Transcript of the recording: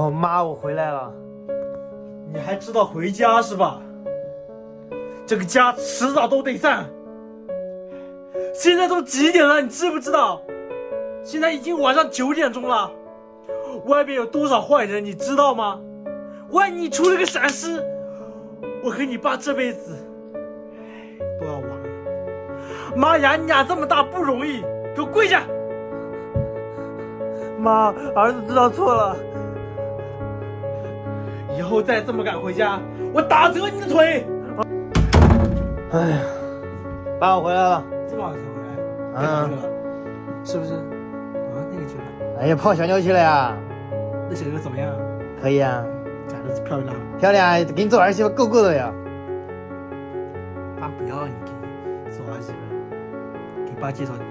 哦，妈，我回来了。你还知道回家是吧？这个家迟早都得散。现在都几点了，你知不知道？现在已经晚上9点钟了，外边有多少坏人，你知道吗？万一你出了个闪失，我和你爸这辈子都要完了。妈养你俩这么大不容易，给我跪下！妈，儿子知道错了。以后再这么敢回家，我打折你的腿！哎呀，爸，我回来了。这么晚才回来，干啥去了？是不是？啊，那个去了。哎呀，泡小妞去了呀。那小妞怎么样？可以啊，长得漂亮。漂亮，给你做儿媳妇够够的呀。爸不要你给做儿媳妇，给爸介绍一个。